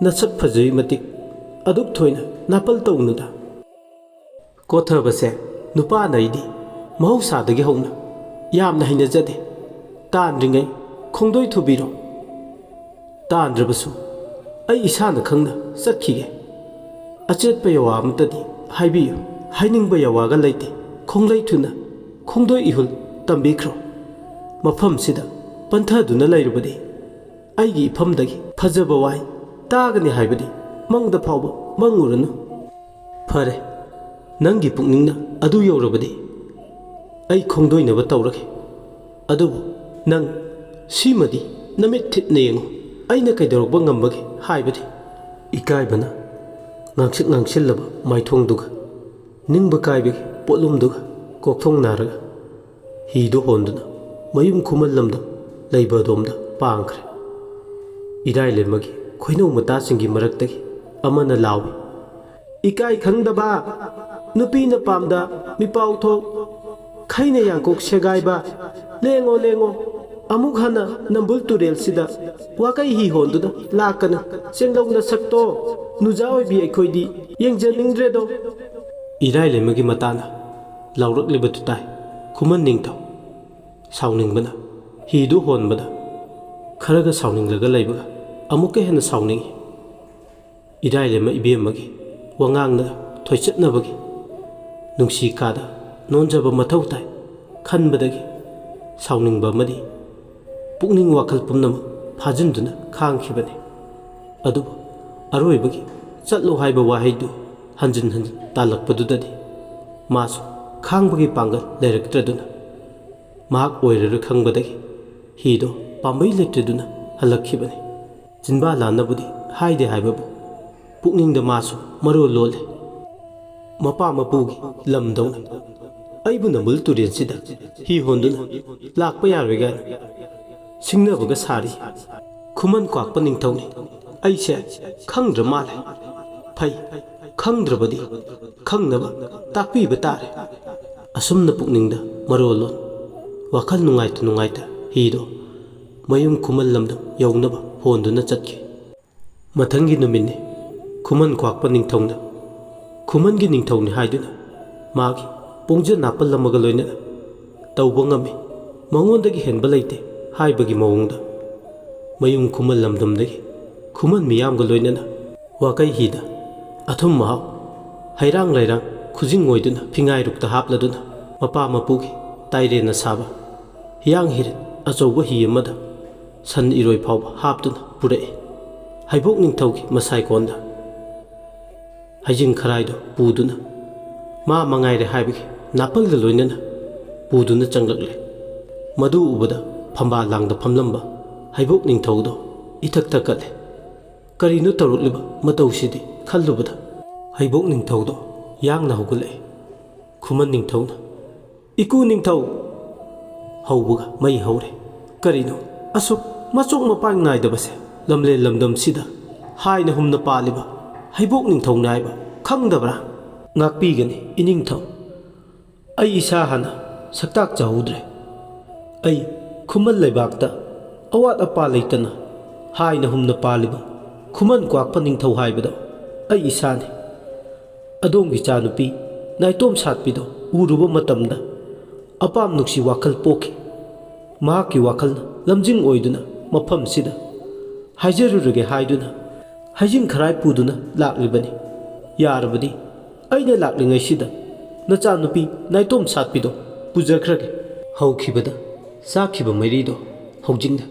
ꯅꯁꯛ ꯐꯖꯩ ꯃꯇꯤꯛ ꯑꯗꯨꯛ ꯊꯣꯏꯅ ꯅꯥꯄꯜ ꯇꯧꯅꯨꯗ꯫ ꯀꯣꯊꯕꯁꯦ ꯅꯨꯄꯥꯅ ꯑꯩꯗꯤ ꯃꯍꯧꯁꯥꯗꯒꯤ ꯍꯧꯅ ꯌꯥꯝꯅ ꯍꯩꯅꯖꯗꯦ꯫ ꯇꯥꯟꯗ꯭ꯔꯤꯉꯩ ꯈꯣꯡꯗꯣꯏ ꯊꯨꯕꯤꯔꯣ, ꯇꯥꯟꯗ꯭ꯔꯕꯁꯨ ꯑꯩ ꯏꯁꯥꯅ ꯈꯪꯅ ꯆꯠꯈꯤꯒꯦ꯫ ꯑꯆꯦꯠꯄ ꯌꯋꯥ ꯑꯃꯇꯗꯤ ꯍꯥꯏꯕꯤꯌꯨ, ꯍꯥꯏꯅꯤꯡꯕ ꯌꯋꯥꯒ ꯂꯩꯇꯦ꯫ ꯈꯣꯡꯂꯩ ꯊꯨꯅ ꯈꯣꯡꯗꯣꯏ ꯏꯍꯨꯜ ꯇꯝꯕꯤꯈ꯭ꯔꯣ꯫ ꯃꯐꯝꯁꯤꯗ ꯄꯟꯊꯗꯨꯅ ꯂꯩꯔꯨꯕꯗꯤ ꯑꯩꯒꯤ ꯏꯐꯝꯗꯒꯤ ꯐꯖꯕ ꯋꯥꯍꯩ ꯇꯥꯒꯅꯤ ꯍꯥꯏꯕꯗꯤ ꯃꯪꯗ ꯐꯥꯎꯕ ꯃꯪꯉꯨꯔꯅꯨ꯫ ꯐꯔꯦ, ꯅꯪꯒꯤ ꯄꯨꯛꯅꯤꯡꯅ ꯑꯗꯨ ꯌꯧꯔꯕꯗꯤ ꯑꯩ ꯈꯣꯡꯗꯣꯏꯅꯕ ꯇꯧꯔꯒꯦ꯫ ꯑꯗꯨꯕꯨ ꯅꯪ ꯁꯤꯃꯗꯤ ꯅꯃꯤꯠ ꯊꯤꯠꯅ ꯌꯦꯡꯉꯨ, ꯑꯩꯅ ꯀꯩꯗꯧꯔꯛꯄ ꯉꯝꯕꯒꯦ ꯍꯥꯏꯕꯗꯤ꯫ ꯏꯀꯥꯏꯕꯅ ꯉꯥꯡꯁꯤꯜ ꯉꯥꯡꯁꯤꯜꯂꯕ ꯃꯥꯏꯊꯣꯡꯗꯨꯒ ꯅꯤꯡꯕ ꯀꯥꯏꯕꯒꯤ ꯄꯣꯠꯂꯨꯝꯗꯨꯒ ꯀꯣꯛꯊꯣꯡ ꯅꯥꯔꯒ ꯍꯤꯗꯨ ꯍꯣꯟꯗꯨꯅ ꯃꯌꯨꯝ ꯈꯨꯃꯟ ꯂꯝꯗꯝ ꯂꯩꯕ ꯑꯗꯣꯝꯗ ꯄꯥꯡꯈ꯭ꯔꯦ꯫ ꯏꯔꯥꯏꯂꯦꯝꯕꯒꯤ ꯈꯣꯏꯅꯧ ꯃꯇꯥꯁꯤꯡꯒꯤ ꯃꯔꯛꯇꯒꯤ ꯑꯃꯅ ꯂꯥꯎꯏ, ꯏꯀꯥꯏ ꯈꯪꯗꯕ, ꯅꯨꯄꯤꯅ ꯄꯥꯝꯗ ꯃꯤꯄꯥꯎ ꯊꯣꯛ, ꯈꯩꯅ ꯌꯥꯡꯀꯣꯛ ꯁꯦꯒꯥꯏꯕ, ꯂꯦꯡꯉꯣ ꯂꯦꯡꯉꯣ ꯑꯃꯨꯛ ꯍꯟꯅ ꯅꯝꯕꯨꯜ ꯇꯨꯔꯦꯜꯁꯤꯗ ꯋꯥꯀꯩ ꯍꯤ ꯍꯣꯟꯗꯨꯅ ꯂꯥꯛꯀꯅꯨ꯫ ꯆꯦꯡꯂꯧꯅ ꯁꯛꯇꯣ ꯅꯨꯖꯥ ꯑꯣꯏꯕꯤ ꯑꯩꯈꯣꯏꯗꯤ ꯌꯦꯡꯖꯅꯤꯡꯗ꯭ꯔꯦꯗꯣ꯫ ꯏꯔꯥꯏꯂꯦꯝꯕꯒꯤ ꯃꯇꯥꯅ ꯂꯥꯎꯔꯛꯂꯤꯕꯗꯨ ꯇꯥꯏ ꯈꯨꯃꯟ ꯅꯤꯡꯊꯧ꯫ ꯁꯥꯎꯅꯤꯡꯕꯅ ꯍꯤꯗꯨ ꯍꯣꯟꯕꯗ ꯈꯔꯒ ꯁꯥꯎꯅꯤꯡꯂꯒ ꯂꯩꯕꯒ ꯑꯃꯨꯛꯀ ꯍꯦꯟꯅ ꯁꯥꯎꯅꯤꯡꯏ꯫ ꯏꯔꯥꯏꯂꯦꯝꯕ ꯏꯕꯦꯝꯃꯒꯤ ꯋꯥꯉꯥꯡꯅ ꯊꯣꯏꯆꯠꯅꯕꯒꯤ ꯅꯨꯡꯁꯤ ꯀꯥꯗ ꯅꯣꯟꯖꯕ ꯃꯊꯧ ꯇꯥꯏ ꯈꯟꯕꯗꯒꯤ ꯁꯥꯎꯅꯤꯡꯕ ꯑꯃꯗꯤ ꯄꯨꯛꯅꯤꯡ ꯋꯥꯈꯜ ꯄꯨꯝꯅꯃꯛ ꯐꯥꯖꯤꯟꯗꯨꯅ ꯈꯥꯡꯈꯤꯕꯅꯤ꯫ ꯑꯗꯨꯕꯨ ꯑꯔꯣꯏꯕꯒꯤ ꯆꯠꯂꯣ ꯍꯥꯏꯕ ꯋꯥꯍꯩꯗꯨ ꯍꯟꯖꯤꯟ ꯍꯟꯖꯤꯟ ꯇꯥꯜꯂꯛꯄꯗꯨꯗꯗꯤ ꯃꯥꯁꯨ ꯈꯥꯡꯕꯒꯤ ꯄꯥꯡꯒꯜ ꯂꯩꯔꯛꯇ꯭ꯔꯗꯨꯅ ꯃꯍꯥꯛ ꯑꯣꯏꯔꯔꯣꯏ ꯈꯪꯕꯗꯒꯤ ꯍꯤꯗꯣ ꯄꯥꯝꯕꯩ ꯂꯩꯇ꯭ꯔꯗꯨꯅ ꯍꯜꯂꯛꯈꯤꯕꯅꯤ꯫ ꯆꯤꯟꯕꯥ ꯂꯥꯟꯅꯕꯨꯗꯤ ꯍꯥꯏꯗꯦ ꯍꯥꯏꯕꯕꯨ ꯄꯨꯛꯅꯤꯡꯗ ꯃꯥꯁꯨ ꯃꯔꯣꯜ ꯂꯣꯜꯂꯤ꯫ ꯃꯄꯥ ꯃꯄꯨꯒꯤ ꯂꯝꯗꯧꯅ ꯑꯩꯕꯨ ꯅꯝꯕꯨꯜ ꯇꯨꯔꯦꯜꯁꯤꯗ ꯍꯤ ꯍꯣꯟꯗꯨꯅ ꯂꯥꯛꯄ ꯌꯥꯔꯣꯏ ꯒꯥꯏꯅ ꯁꯤꯡꯅꯕꯒ ꯁꯥꯔꯤ ꯈꯨꯃꯟ ꯀ꯭ꯋꯥꯛꯄ ꯅꯤꯡꯊꯧꯅꯤ꯫ ꯑꯩꯁꯦ ꯈꯪꯗ꯭ꯔ ꯃꯥꯜꯂꯦ꯫ ꯐꯩ, ꯈꯪꯗ꯭ꯔꯕꯗꯤ ꯈꯪꯅꯕ ꯇꯥꯛꯄꯤꯕ ꯇꯥꯔꯦ꯫ ꯑꯁꯨꯝꯅ ꯄꯨꯛꯅꯤꯡꯗ ꯃꯔꯣꯜ ꯂꯣꯟ ꯋꯥꯈꯜ ꯅꯨꯡꯉꯥꯏꯇ ꯅꯨꯡꯉꯥꯏꯇ ꯍꯤꯗꯣ ꯃꯌꯨꯝ ꯈꯨꯃꯟ ꯂꯝꯗꯝ ꯌꯧꯅꯕ ꯍꯣꯟꯗꯨꯅ ꯆꯠꯈꯤ꯫ ꯃꯊꯪꯒꯤ ꯅꯨꯃꯤꯠꯅꯤ ꯈꯨꯃꯟ ꯀ꯭ꯋꯥꯛꯄ ꯅꯤꯡꯊꯧꯅ ꯈꯨꯃꯟꯒꯤ ꯅꯤꯡꯊꯧꯅꯤ ꯍꯥꯏꯗꯨꯅ ꯃꯥꯒꯤ ꯄꯣꯡꯖ ꯅꯥꯄꯜ ꯑꯃꯒ ꯂꯣꯏꯅꯅ ꯇꯧꯕ ꯉꯝꯃꯤ, ꯃꯉꯣꯟꯗꯒꯤ ꯍꯦꯟꯕ ꯂꯩꯇꯦ ꯍꯥꯏꯕꯒꯤ ꯃꯑꯣꯡꯗ ꯃꯌꯨꯝ ꯈꯨꯃꯟ ꯂꯝꯗꯝꯗꯒꯤ ꯈꯨꯃꯟ ꯃꯤꯌꯥꯝꯒ ꯂꯣꯏꯅꯅ ꯋꯥꯀꯩ ꯍꯤꯗ ꯑꯊꯨꯝ ꯃꯍꯥꯎ ꯍꯩꯔꯥꯡ ꯂꯩꯔꯥꯡ ꯈꯨꯖꯤꯡ ꯑꯣꯏꯗꯨꯅ ꯐꯤꯉꯥꯏꯔꯨꯛꯇ ꯍꯥꯞꯂꯗꯨꯅ ꯃꯄꯥ ꯃꯄꯨꯒꯤ ꯇꯥꯏꯔꯦꯟꯅ ꯁꯥꯕ ꯍꯤꯌꯥꯡ ꯍꯤꯔꯦꯟ ꯑꯆꯧꯕ ꯍꯤ ꯑꯃꯗ ꯁꯟ ꯏꯔꯣꯏ ꯐꯥꯎꯕ ꯍꯥꯞꯇꯨꯅ ꯄꯨꯔꯛꯏ꯫ ꯍꯩꯕꯣꯛ ꯅꯤꯡꯊꯧꯒꯤ ꯃꯁꯥꯏꯀꯣꯟꯗ ꯍꯩꯖꯤꯡ ꯈꯔꯥꯏꯗꯨ ꯄꯨꯗꯨꯅ ꯃꯥ ꯃꯉꯥꯏꯔꯦ ꯍꯥꯏꯕꯒꯤ ꯅꯥꯄꯜꯒ ꯂꯣꯏꯅꯅ ꯄꯨꯗꯨꯅ ꯆꯪꯂꯛꯂꯦ꯫ ꯃꯗꯨ ꯎꯕꯗ ꯐꯝꯕꯥꯜ ꯂꯥꯡꯗ ꯐꯝꯂꯝꯕ ꯍꯩꯕꯣꯛ ꯅꯤꯡꯊꯧꯗꯣ ꯏꯊꯛ ꯊꯛꯀꯠꯂꯦ꯫ ꯀꯔꯤꯅꯣ ꯇꯧꯔꯛꯂꯤꯕ ꯃꯇꯧꯁꯤꯗꯤ ꯈꯜꯂꯨꯕꯗ ꯍꯩꯕꯣꯛ ꯅꯤꯡꯊꯧꯗꯣ ꯌꯥꯡꯅ ꯍꯧꯒꯠꯂꯛꯏ꯫ ꯈꯨꯃꯟ ꯅꯤꯡꯊꯧꯅ ꯏꯀꯨ ꯅꯤꯡꯊꯧ ꯍꯧꯕꯒ ꯃꯩ ꯍꯧꯔꯦ꯫ ꯀꯔꯤꯅꯣ ꯑꯁꯨꯛ ꯃꯆꯣꯛ ꯃꯄꯥꯡ ꯅꯥꯏꯗꯕꯁꯦ? ꯂꯝꯂꯦꯟ ꯂꯝꯗꯝꯁꯤꯗ ꯍꯥꯏꯅ ꯍꯨꯝꯅ ꯄꯥꯜꯂꯤꯕ ꯍꯩꯕꯣꯛ ꯅꯤꯡꯊꯧꯅꯤ ꯍꯥꯏꯕ ꯈꯪꯗꯕ꯭ꯔꯥ? ꯉꯥꯛꯄꯤꯒꯅꯤ ꯏꯅꯤꯡꯊꯧ, ꯑꯩ ꯏꯁꯥ ꯍꯥꯟꯅ ꯁꯛꯇꯥꯛ ꯆꯥꯍꯧꯗ꯭ꯔꯦ꯫ ꯑꯩ ꯈꯨꯃꯟ ꯂꯩꯕꯥꯛꯇ ꯑꯋꯥꯠ ꯑꯄꯥ ꯂꯩꯇꯅ ꯍꯥꯏꯅ ꯍꯨꯝꯅ ꯄꯥꯜꯂꯤꯕ ꯈꯨꯃꯟ ꯀ꯭ꯋꯥꯛꯄ ꯅꯤꯡꯊꯧ ꯍꯥꯏꯕꯗꯣ ꯑꯩ ꯏꯁꯥꯅꯤ ꯑꯗꯣꯝꯒꯤ ꯏꯆꯥꯅꯨꯄꯤ ꯅꯥꯏꯇꯣꯝ ꯁꯥꯠꯄꯤꯗꯣ ꯎꯔꯨꯕ ꯃꯇꯝꯗ ꯑꯄꯥꯝ ꯅꯨꯡꯁꯤ ꯋꯥꯈꯜ ꯄꯣꯛꯈꯤ ꯃꯍꯥꯛꯀꯤ ꯋꯥꯈꯜꯅ ꯂꯝꯖꯤꯡ ꯑꯣꯏꯗꯨꯅ ꯃꯐꯝꯁꯤꯗ ꯍꯥꯏꯖꯔꯨꯔꯒꯦ ꯍꯥꯏꯗꯨꯅ ꯍꯩꯖꯤꯡ ꯈꯔꯥꯏ ꯄꯨꯗꯨꯅ ꯂꯥꯛꯂꯤꯕꯅꯤ ꯌꯥꯔꯕꯗꯤ ꯑꯩꯅ ꯂꯥꯛꯂꯤꯉꯩꯁꯤꯗ ꯅꯆꯥꯅꯨꯄꯤ ꯅꯥꯏꯇꯣꯝ ꯁꯥꯠꯄꯤꯗꯣ ꯄꯨꯖꯈ꯭ꯔꯒꯦ ꯍꯧꯈꯤꯕꯗ ꯆꯥꯈꯤꯕ ꯃꯩꯔꯤꯗꯣ ꯍꯧꯖꯤꯛꯅ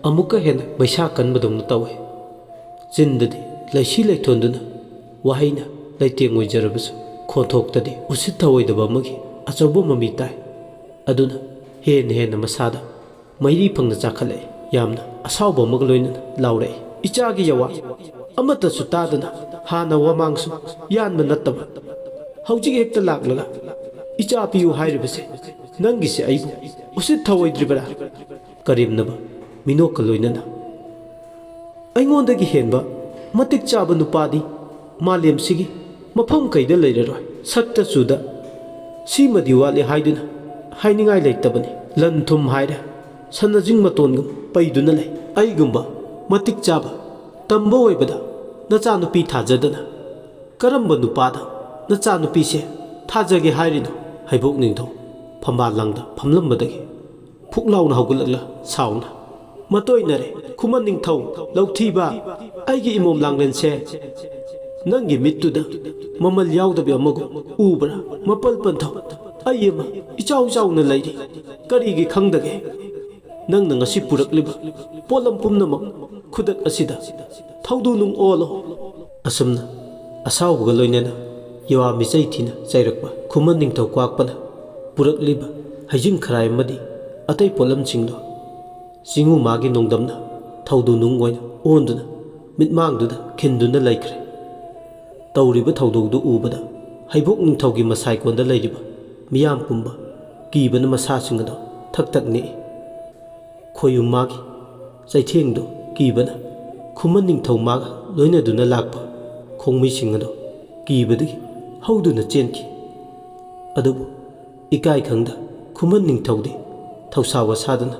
ꯑꯃꯨꯛꯀ ꯍꯦꯟꯅ ꯃꯩꯁꯥ ꯀꯟꯕꯗꯧꯅ ꯇꯧꯋꯦ ꯆꯤꯟꯗꯗꯤ ꯂꯩꯁꯤ ꯂꯩꯊꯣꯟꯗꯨꯅ ꯋꯥꯍꯩꯅ ꯂꯩꯇꯦꯡ ꯑꯣꯏꯖꯔꯕꯁꯨ ꯈꯣꯟꯊꯣꯛꯇꯗꯤ ꯎꯁꯤꯠ ꯊꯑꯣꯏꯗꯕ ꯑꯃꯒꯤ ꯑꯆꯧꯕ ꯃꯃꯤ ꯇꯥꯏ ꯑꯗꯨꯅ ꯍꯦꯟꯅ ꯃꯁꯥꯗ ꯃꯩꯔꯤ ꯐꯪꯅ ꯆꯥꯈꯠꯂꯛꯏ ꯌꯥꯝꯅ ꯑꯁꯥꯎꯕ ꯑꯃꯒ ꯂꯣꯏꯅꯅ ꯂꯥꯎꯔꯛꯏ ꯏꯆꯥꯒꯤ ꯌꯋꯥ ꯑꯃꯠꯇꯁꯨ ꯇꯥꯗꯅ ꯍꯥꯟꯅ ꯋꯥꯃꯥꯡꯁꯨ ꯌꯥꯟꯕ ꯅꯠꯇꯕ ꯍꯧꯖꯤꯛ ꯍꯦꯛꯇ ꯂꯥꯛꯂꯒ ꯏꯆꯥ ꯄꯤꯌꯨ ꯍꯥꯏꯔꯤꯕꯁꯦ ꯅꯪꯒꯤꯁꯦ ꯑꯩꯕꯨ ꯎꯁꯤꯠ ꯊꯑꯣꯏꯗ꯭ꯔꯤꯕꯔꯥ ꯀꯔꯦꯝꯅꯕ ꯃꯤꯅꯣꯛꯀ ꯂꯣꯏꯅꯅ ꯑꯩꯉꯣꯟꯗꯒꯤ ꯍꯦꯟꯕ ꯃꯇꯤꯛ ꯆꯥꯕ ꯅꯨꯄꯥꯗꯤ ꯃꯥꯂꯦꯝꯁꯤꯒꯤ ꯃꯐꯝ ꯀꯩꯗ ꯂꯩꯔꯔꯣꯏ ꯁꯛꯇ ꯆꯨꯗ ꯁꯤꯃꯗꯤ ꯋꯥꯠꯂꯦ ꯍꯥꯏꯗꯨꯅ ꯍꯥꯏꯅꯤꯡꯉꯥꯏ ꯂꯩꯇꯕꯅꯤ ꯂꯟ ꯊꯨꯝ ꯍꯥꯏꯔꯦ ꯁꯅꯖꯤꯡ ꯃꯇꯣꯟꯒꯨꯝ ꯄꯩꯗꯨꯅ ꯂꯩ ꯑꯩꯒꯨꯝꯕ ꯃꯇꯤꯛ ꯆꯥꯕ ꯇꯝꯕ ꯑꯣꯏꯕꯗ ꯅꯆꯥꯅꯨꯄꯤ ꯊꯥꯖꯗꯅ ꯀꯔꯝꯕ ꯅꯨꯄꯥꯗ ꯅꯆꯥꯅꯨꯄꯤꯁꯦ ꯊꯥꯖꯒꯦ ꯍꯥꯏꯔꯤꯅꯣ ꯍꯩꯕꯣꯛ ꯅꯤꯡꯊꯧ ꯐꯝꯕꯥꯜ ꯂꯥꯡꯗ ꯐꯝꯂꯝꯕꯗꯒꯤ ꯐꯨꯛ ꯂꯥꯎꯅ ꯍꯧꯒꯠꯂꯛꯂ ꯁꯥꯎꯅ ꯃꯇꯣꯏꯅꯔꯦ ꯈꯨꯃꯟ ꯅꯤꯡꯊꯧ ꯂꯧꯊꯤꯕ ꯑꯩꯒꯤ ꯏꯃꯣꯝ ꯂꯥꯡꯂꯦꯟꯁꯦ ꯅꯪꯒꯤ ꯃꯤꯠꯇꯨꯗ ꯃꯃꯜ ꯌꯥꯎꯗꯕ ꯑꯃꯒꯨꯝ ꯎꯕ꯭ꯔꯥ ꯃꯄꯜ ꯄꯟꯊꯧ ꯑꯩ ꯑꯃ ꯏꯆꯥꯎ ꯆꯥꯎꯅ ꯂꯩꯔꯤ ꯀꯔꯤꯒꯤ ꯈꯪꯗꯒꯦ ꯅꯪꯅ ꯉꯁꯤ ꯄꯨꯔꯛꯂꯤꯕ ꯄꯣꯠꯂꯝ ꯄꯨꯝꯅꯃꯛ ꯈꯨꯗꯛ ꯑꯁꯤꯗ ꯊꯧꯗꯨ ꯅꯨꯡ ꯑꯣꯜꯂꯣ ꯑꯁꯨꯝꯅ ꯑꯁꯥꯎꯕꯒ ꯂꯣꯏꯅꯅ ꯌꯋꯥ ꯃꯤꯆꯩ ꯊꯤꯅ ꯆꯩꯔꯛꯄ ꯈꯨꯃꯟ ꯅꯤꯡꯊꯧ ꯀ꯭ꯋꯥꯛꯄꯅ ꯄꯨꯔꯛꯂꯤꯕ ꯍꯩꯖꯤꯡ ꯈꯔꯥꯏ ꯑꯃꯗꯤ ꯑꯇꯩ ꯄꯣꯠꯂꯝꯁꯤꯡꯗꯣ ꯆꯤꯡꯉꯨ ꯃꯥꯒꯤ ꯅꯣꯡꯗꯝꯅ ꯊꯧꯗꯨ ꯅꯨꯡ ꯑꯣꯏꯅ ꯑꯣꯟꯗꯨꯅ ꯃꯤꯠꯃꯥꯡꯗꯨꯗ ꯈꯤꯟꯗꯨꯅ ꯂꯩꯈ꯭ꯔꯦ ꯇꯧꯔꯤꯕ ꯊꯧꯗꯣꯛꯗꯨ ꯎꯕꯗ ꯍꯩꯕꯣꯛ ꯅꯤꯡꯊꯧꯒꯤ ꯃꯁꯥꯏꯀꯣꯟꯗ ꯂꯩꯔꯤꯕ ꯃꯤꯌꯥꯝ ꯄꯨꯝꯕ ꯀꯤꯕꯅ ꯃꯁꯥꯁꯤꯡ ꯑꯗꯣ ꯊꯛ ꯊꯛ ꯅꯤꯛꯏ ꯈꯣꯌꯨꯝ ꯃꯥꯒꯤ ꯆꯩꯊꯦꯡꯗꯨ ꯀꯤꯕꯅ ꯈꯨꯃꯟ ꯅꯤꯡꯊꯧ ꯃꯥꯒ ꯂꯣꯏꯅꯗꯨꯅ ꯂꯥꯛꯄ ꯈꯣꯡꯃꯤꯁꯤꯡ ꯑꯗꯣ ꯀꯤꯕꯗꯒꯤ ꯍꯧꯗꯨꯅ ꯆꯦꯟꯈꯤ ꯑꯗꯨꯕꯨ ꯏꯀꯥꯏ ꯈꯪꯗ ꯈꯨꯃꯟ ꯅꯤꯡꯊꯧꯗꯤ ꯊꯧꯁꯥ ꯋꯥꯁꯥꯗꯅ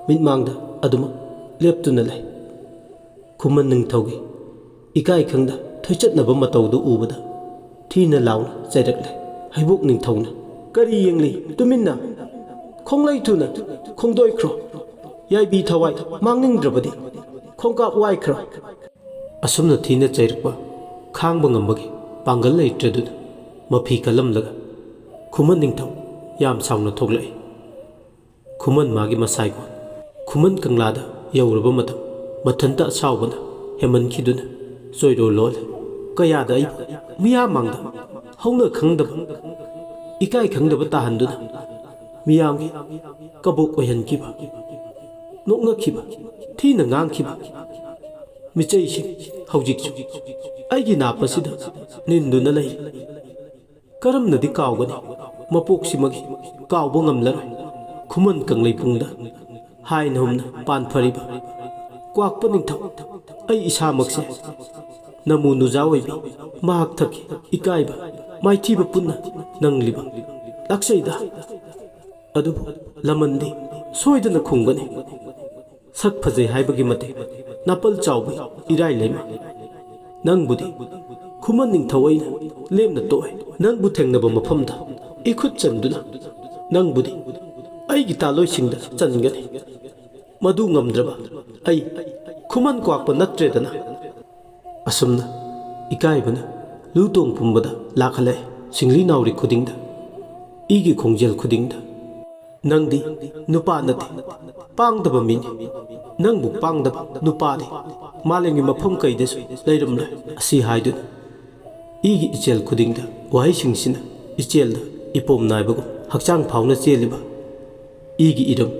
ꯃꯤꯠꯃꯥꯡꯗ ꯑꯗꯨꯃꯛ ꯂꯦꯞꯇꯨꯅ ꯂꯩ ꯈꯨꯃꯟ ꯅꯤꯡꯊꯧꯒꯤ ꯏꯀꯥꯏ ꯈꯪꯗ ꯊꯣꯏꯆꯠꯅꯕ ꯃꯇꯧꯗꯨ ꯎꯕꯗ ꯊꯤꯅ ꯂꯥꯎꯅ ꯆꯩꯔꯛꯂꯦ ꯍꯩꯕꯣꯛ ꯅꯤꯡꯊꯧꯅ ꯀꯔꯤ ꯌꯦꯡꯂꯤ ꯇꯨꯃꯤꯟꯅ ꯈꯣꯡꯂꯩ ꯊꯨꯅ ꯈꯣꯡꯗꯣꯏꯈ꯭ꯔꯣ ꯌꯥꯏꯕꯤ ꯊꯋꯥꯏ ꯃꯥꯡꯅꯤꯡꯗ꯭ꯔꯕꯗꯤ ꯈꯣꯡꯀꯥꯞ ꯋꯥꯏꯈ꯭ꯔꯣ ꯑꯁꯨꯝꯅ ꯊꯤꯅ ꯆꯩꯔꯛꯄ ꯈꯥꯡꯕ ꯉꯝꯕꯒꯤ ꯄꯥꯡꯒꯜ ꯂꯩꯇ꯭ꯔꯗꯨꯅ ꯃꯐꯤ ꯀꯜꯂꯝꯂꯒ ꯈꯨꯃꯟ ꯅꯤꯡꯊꯧ ꯌꯥꯝ ꯁꯥꯎꯅ ꯊꯣꯛꯂꯛꯏ ꯈꯨꯃꯟ ꯃꯥꯒꯤ ꯃꯁꯥꯏꯀꯣꯟ ꯈꯨꯃꯟ ꯀꯪꯂꯥꯗ ꯌꯧꯔꯕ ꯃꯇꯝ ꯃꯊꯟꯇ ꯑꯁꯥꯎꯕꯅ ꯍꯦꯃꯟꯈꯤꯗꯨꯅ ꯆꯣꯏꯔꯣ ꯂꯣꯜꯂꯦ ꯀꯌꯥꯗ ꯑꯩꯕꯨ ꯃꯤꯌꯥꯝ ꯃꯥꯡꯗ ꯍꯧꯅ ꯈꯪꯗꯕ ꯏꯀꯥꯏ ꯈꯪꯗꯕ ꯇꯥꯍꯟꯗꯨꯅ ꯃꯤꯌꯥꯝꯒꯤ ꯀꯕꯣꯛ ꯑꯣꯏꯍꯟꯈꯤꯕ ꯅꯣꯛꯅꯈꯤꯕ ꯊꯤꯅ ꯉꯥꯡꯈꯤꯕ ꯃꯤꯆꯩꯁꯤꯡ ꯍꯧꯖꯤꯛꯁꯨ ꯑꯩꯒꯤ ꯅꯥꯞꯄꯁꯤꯗ ꯅꯤꯟꯗꯨꯅ ꯂꯩ ꯀꯔꯝꯅꯗꯤ ꯀꯥꯎꯒꯅꯤ ꯃꯄꯣꯛꯁꯤꯃꯒꯤ ꯀꯥꯎꯕ ꯉꯝꯂꯔꯣꯏ ꯈꯨꯃꯟ ꯀꯪꯂꯩꯄꯨꯡꯗ ꯍꯥꯏꯅ ꯍꯨꯝꯅ ꯄꯥꯟꯐꯔꯤꯕ ꯀ꯭ꯋꯥꯛꯄ ꯅꯤꯡꯊꯧ ꯑꯩ ꯏꯁꯥꯃꯛꯁꯦ ꯅꯃꯨ ꯅꯨꯖꯥ ꯑꯣꯏꯕꯤ ꯃꯍꯥꯛ ꯊꯛꯀꯤ ꯏꯀꯥꯏꯕ ꯃꯥꯏꯊꯤꯕ ꯄꯨꯟꯅ ꯅꯪꯂꯤꯕ ꯂꯥꯛꯆꯩꯗ ꯑꯗꯨꯕꯨ ꯂꯃꯟꯗꯤ ꯁꯣꯏꯗꯅ ꯈꯨꯝꯒꯅꯤ ꯁꯛ ꯐꯖꯩ ꯍꯥꯏꯕꯒꯤ ꯃꯇꯤꯛ ꯅꯥꯄꯜ ꯆꯥꯎꯕ ꯏꯔꯥꯏ ꯂꯩꯃ ꯅꯪꯕꯨꯗꯤ ꯈꯨꯃꯟ ꯅꯤꯡꯊꯧ ꯑꯩꯅ ꯂꯦꯝꯅ ꯇꯣꯛꯑꯦ ꯅꯪꯕꯨ ꯊꯦꯡꯅꯕ ꯃꯐꯝꯗ ꯏꯈꯨꯠ ꯆꯟꯗꯨꯅ ꯅꯪꯕꯨꯗꯤ ꯑꯩꯒꯤ ꯇꯥꯂꯣꯏꯁꯤꯡꯗ ꯆꯟꯒꯅꯤ ꯃꯗꯨ ꯉꯝꯗ꯭ꯔꯕ ꯑꯩ ꯈꯨꯃꯟ ꯀ꯭ꯋꯥꯛꯄ ꯅꯠꯇ꯭ꯔꯦꯗꯅ ꯑꯁꯨꯝꯅ ꯏꯀꯥꯏꯕꯅ ꯂꯨꯇꯣꯡ ꯄꯨꯝꯕꯗ ꯂꯥꯛꯍꯜꯂꯛꯑꯦ ꯁꯤꯡꯂꯤ ꯅꯥꯎꯔꯤ ꯈꯨꯗꯤꯡꯗ ꯏꯒꯤ ꯈꯣꯡꯖꯦꯜ ꯈꯨꯗꯤꯡꯗ ꯅꯪꯗꯤ ꯅꯨꯄꯥ ꯅꯠꯇꯦ ꯄꯥꯡꯗꯕ ꯃꯤꯅꯤ ꯅꯪꯕꯨ ꯄꯥꯡꯗꯕ ꯅꯨꯄꯥꯗꯤ ꯃꯥꯂꯦꯝꯒꯤ ꯃꯐꯝ ꯀꯩꯗꯁꯨ ꯂꯩꯔꯝꯂꯣꯏ ꯑꯁꯤ ꯍꯥꯏꯗꯨꯅ ꯏꯒꯤ ꯏꯆꯦꯜ ꯈꯨꯗꯤꯡꯗ ꯋꯥꯍꯩꯁꯤꯡꯁꯤꯅ ꯏꯆꯦꯜꯗ ꯏꯄꯣꯝ ꯅꯥꯏꯕꯒꯨꯝ ꯍꯛꯆꯥꯡ ꯐꯥꯎꯅ ꯆꯦꯜꯂꯤꯕ ꯏꯒꯤ ꯏꯔꯝ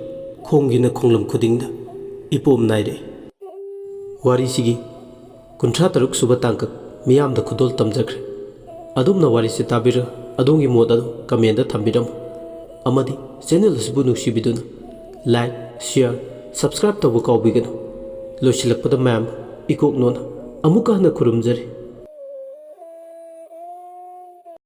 ꯈꯣꯡꯒꯤꯅ ꯈꯣꯡꯂꯝ ꯈꯨꯗꯤꯡꯗ ꯏꯄꯣꯝ ꯅꯥꯏꯔꯛꯏ ꯋꯥꯔꯤꯁꯤꯒꯤ 63 ꯁꯨꯕ ꯇꯥꯡꯀꯛ ꯃꯤꯌꯥꯝꯗ ꯈꯨꯗꯣꯜ ꯇꯝꯖꯈ꯭ꯔꯦ ꯑꯗꯣꯝꯅ ꯋꯥꯔꯤꯁꯤ ꯇꯥꯕꯤꯔꯒ ꯑꯗꯣꯝꯒꯤ ꯃꯣꯠ ꯑꯗꯨ ꯀꯃꯦꯟꯗ ꯊꯝꯕꯤꯔꯝꯃꯨ ꯑꯃꯗꯤ ꯆꯦꯅꯦꯜ ꯑꯁꯤꯕꯨ ꯅꯨꯡꯁꯤꯕꯤꯗꯨꯅ ꯂꯥꯏꯛ ꯁꯤꯌꯔ ꯁꯕꯁꯀ꯭ꯔꯥꯏꯕ ꯇꯧꯕ ꯀꯥꯎꯕꯤꯒꯅꯨ ꯂꯣꯏꯁꯤꯜꯂꯛꯄꯗ ꯃꯌꯥꯝ ꯏꯀꯣꯛꯅꯣꯅ ꯑꯃꯨꯛꯀ ꯍꯟꯅ ꯈꯨꯔꯨꯝꯖꯔꯤ